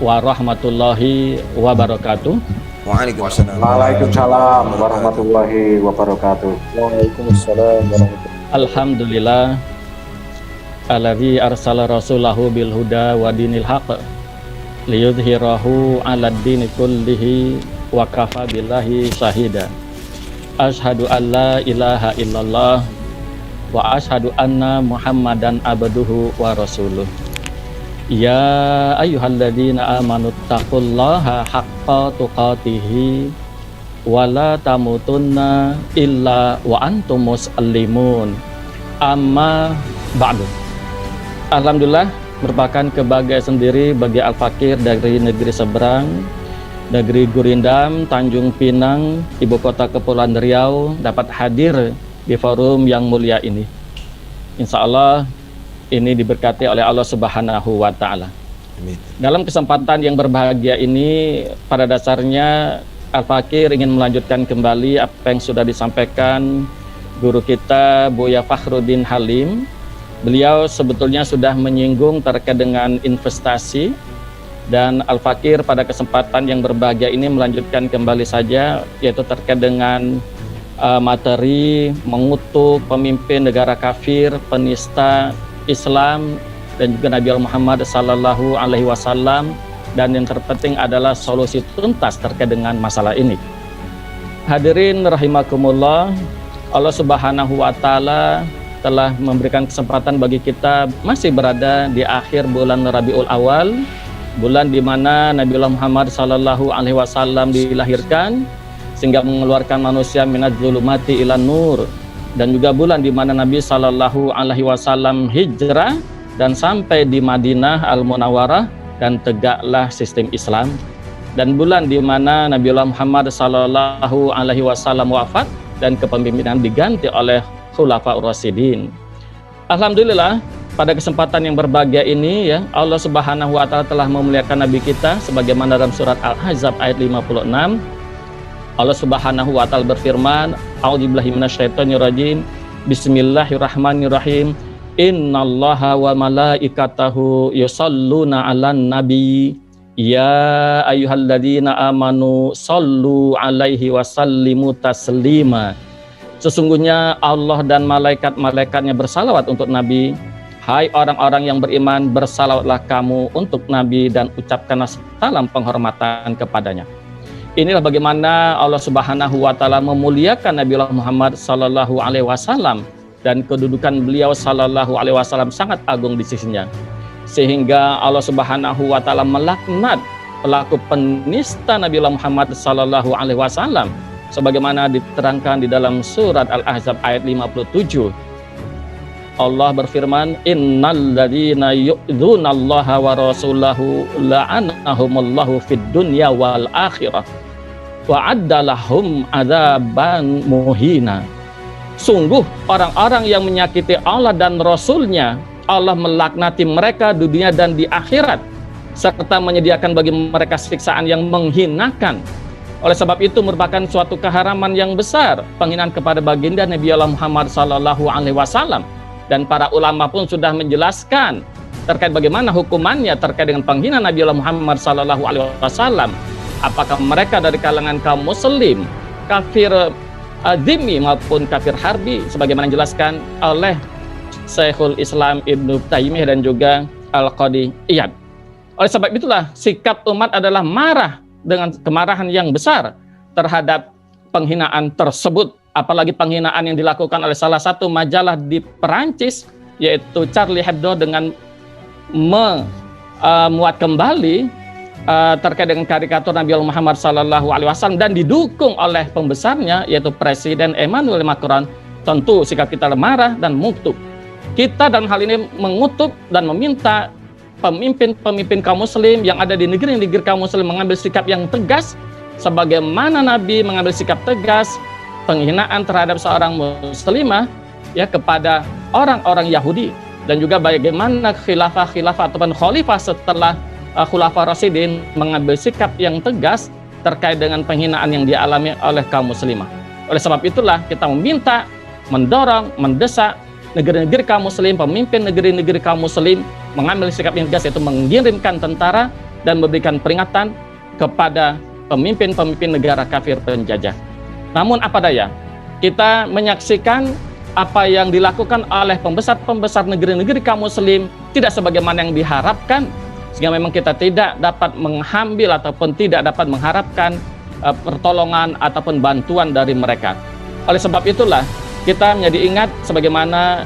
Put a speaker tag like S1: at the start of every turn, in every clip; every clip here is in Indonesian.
S1: warahmatullahi wabarakatuh.
S2: Waalaikumsalam warahmatullahi wabarakatuh.
S3: Waalaikumsalam warahmatullahi.
S1: Alhamdulillah alladzi arsala rasulahu bil huda wa dinil haqq liyudhhirahu 'alad dini kullihi wa kafa billahi syahida. Asyhadu an la ilaha illallah wa asyhadu anna Muhammadan abduhu wa rasuluh. Ya ayyuhalladzina amanu taqullaha haqqa tuqatih wa la tamutunna illa wa antum muslimun. Amma ba'du. Alhamdulillah, merupakan kebahagiaan sendiri bagi Al-Fakir dari negeri seberang, negeri Gurindam, Tanjung Pinang, ibu kota Kepulauan Riau, dapat hadir di forum yang mulia ini. Insya Allah ini diberkati oleh Allah Subhanahu wa Ta'ala. Dalam kesempatan yang berbahagia ini, pada dasarnya Al-Fakir ingin melanjutkan kembali apa yang sudah disampaikan guru kita Buya Fakhruddin Halim. Beliau sebetulnya sudah menyinggung terkait dengan investasi, dan Al-Fakir pada kesempatan yang berbahagia ini melanjutkan kembali saja, yaitu terkait dengan materi mengutuk pemimpin negara kafir, penista Islam, dan juga Nabi Muhammad Sallallahu Alaihi Wasallam, dan yang terpenting adalah solusi tuntas terkait dengan masalah ini. Hadirin rahimakumullah, Allah Subhanahu wa Ta'ala telah memberikan kesempatan bagi kita masih berada di akhir bulan Rabiul Awal, bulan di mana Nabi Muhammad Sallallahu Alaihi Wasallam dilahirkan sehingga mengeluarkan manusia minadz zulumati ilan nur, dan juga bulan di mana Nabi Sallallahu Alaihi Wasallam hijrah dan sampai di Madinah Al-Munawwarah dan tegaklah sistem Islam, dan bulan di mana Nabi Muhammad Sallallahu Alaihi Wasallam wafat dan kepemimpinan diganti oleh Khulafaur Rasyidin. Alhamdulillah, pada kesempatan yang berbahagia ini ya, Allah Subhanahu wa Ta'ala telah memuliakan Nabi kita sebagaimana dalam surat Al-Ahzab ayat 56. Allah Subhanahu wa Ta'ala berfirman, A'udzubillahi minasyaitonirrajim. Bismillahirrahmanirrahim. Innallaha wa malaikatahu yusholluna 'alan nabi. Ya ayyuhalladzina amanu shollu 'alaihi wa sallimu taslima. Sesungguhnya Allah dan malaikat-malaikatnya bersalawat untuk Nabi. Hai orang-orang yang beriman, bersalawatlah kamu untuk Nabi dan ucapkanlah salam penghormatan kepadanya. Inilah bagaimana Allah Subhanahu wa Ta'ala memuliakan Nabi Muhammad Sallallahu Alaihi Wasallam, dan kedudukan beliau Sallallahu Alaihi Wasallam sangat agung di sisinya, sehingga Allah Subhanahu wa Ta'ala melaknat pelaku penista Nabi Muhammad Sallallahu Alaihi Wasallam sebagaimana diterangkan di dalam surat Al-Ahzab ayat 57. Allah berfirman, innalladzina yu'dzunallaha wa rasulahu la'anahumullahu fid dunya wal akhirah wa addalahum adzaban muhina. Sungguh orang-orang yang menyakiti Allah dan Rasulnya, Allah melaknati mereka di dunia dan di akhirat, serta menyediakan bagi mereka siksaan yang menghinakan. Oleh sebab itu merupakan suatu keharaman yang besar penghinaan kepada baginda Nabi Muhammad Sallallahu Alaihi Wasallam, dan para ulama pun sudah menjelaskan terkait bagaimana hukumannya terkait dengan penghinaan Nabi Muhammad Sallallahu Alaihi Wasallam. Apakah mereka dari kalangan kaum muslim, kafir dhimmi maupun kafir harbi, sebagaimana dijelaskan oleh Syekhul Islam Ibnu Taimiyah dan juga Al-Qadi Iyad. Oleh sebab itulah sikap umat adalah marah dengan kemarahan yang besar terhadap penghinaan tersebut, apalagi penghinaan yang dilakukan oleh salah satu majalah di Perancis, yaitu Charlie Hebdo, dengan memuat kembali terkait dengan karikatur Nabi Muhammad Sallallahu Alaihi Wasallam dan didukung oleh pembesarnya yaitu Presiden Emmanuel Macron. Tentu sikap kita marah dan mengutuk. Kita dalam hal ini mengutuk dan meminta pemimpin kaum muslim yang ada di negeri-negeri kaum muslim mengambil sikap yang tegas, sebagaimana Nabi mengambil sikap tegas penghinaan terhadap seorang muslimah ya kepada orang-orang Yahudi, dan juga bagaimana khilafah ataupun khalifah setelah Khulafaur Rasyidin mengambil sikap yang tegas terkait dengan penghinaan yang dialami oleh kaum muslimah. Oleh sebab itulah kita meminta, mendorong, mendesak negeri-negeri kaum muslim, pemimpin negeri-negeri kaum muslim mengambil sikap yang tegas, yaitu mengirimkan tentara dan memberikan peringatan kepada pemimpin-pemimpin negara kafir penjajah. Namun apa daya, kita menyaksikan apa yang dilakukan oleh pembesar-pembesar negeri-negeri kaum muslim tidak sebagaimana yang diharapkan, sehingga memang kita tidak dapat mengambil ataupun tidak dapat mengharapkan pertolongan ataupun bantuan dari mereka. Oleh sebab itulah kita menjadi ingat sebagaimana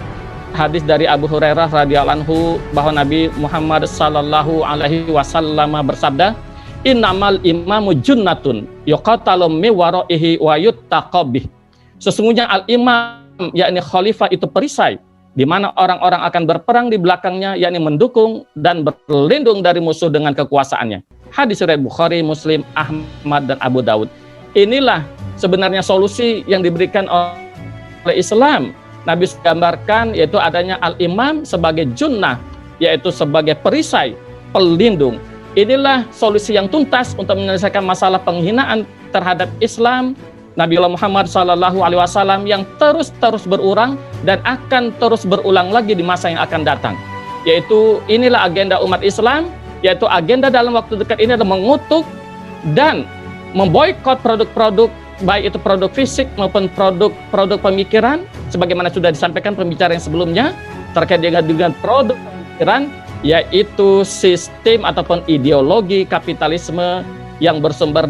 S1: hadis dari Abu Hurairah radhiyallahu anhu bahwa Nabi Muhammad sallallahu alaihi wasallam bersabda, "Innamal imamu junnatun yuqatalu min waraihi wa yuttaqabih." Sesungguhnya al-imam yakni khalifah itu perisai di mana orang-orang akan berperang di belakangnya, yakni mendukung dan berlindung dari musuh dengan kekuasaannya. Hadis riwayat Bukhari, Muslim, Ahmad dan Abu Daud. Inilah sebenarnya solusi yang diberikan oleh Islam. Nabi gambarkan yaitu adanya al-imam sebagai junnah, yaitu sebagai perisai, pelindung. Inilah solusi yang tuntas untuk menyelesaikan masalah penghinaan terhadap Islam Nabi Muhammad SAW yang terus berulang dan akan terus berulang lagi di masa yang akan datang. Yaitu inilah agenda umat Islam, yaitu agenda dalam waktu dekat ini adalah mengutuk dan memboikot produk-produk, baik itu produk fisik maupun produk pemikiran, sebagaimana sudah disampaikan pembicara yang sebelumnya terkait dengan produk pemikiran, yaitu sistem ataupun ideologi kapitalisme yang bersumber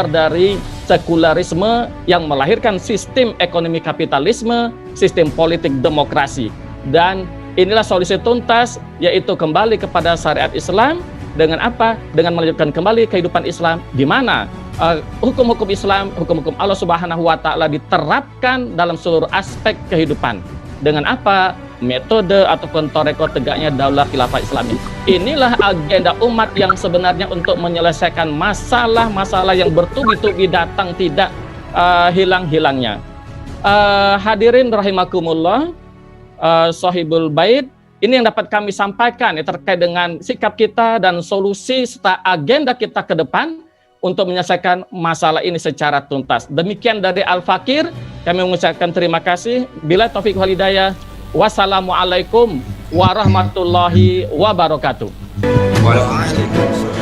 S1: dari sekularisme yang melahirkan sistem ekonomi kapitalisme, sistem politik demokrasi. Dan inilah solusi tuntas, yaitu kembali kepada syariat Islam. Dengan apa? Dengan melanjutkan kembali kehidupan Islam, di mana hukum-hukum Islam, hukum-hukum Allah Subhanahu wa Ta'ala diterapkan dalam seluruh aspek kehidupan. Dengan apa? Metode ataupun toreko tegaknya daulah khilafah Islami. Inilah agenda umat yang sebenarnya untuk menyelesaikan masalah-masalah yang bertubi-tubi datang tidak hilang-hilangnya. Hadirin rahimakumullah, Sohibul Bait, ini yang dapat kami sampaikan ya, terkait dengan sikap kita dan solusi serta agenda kita ke depan untuk menyelesaikan masalah ini secara tuntas. Demikian dari Al-Fakir, kami mengucapkan terima kasih. Bila taufik wal hidayah, wassalamualaikum warahmatullahi wabarakatuh.
S4: Waalaikumsalam.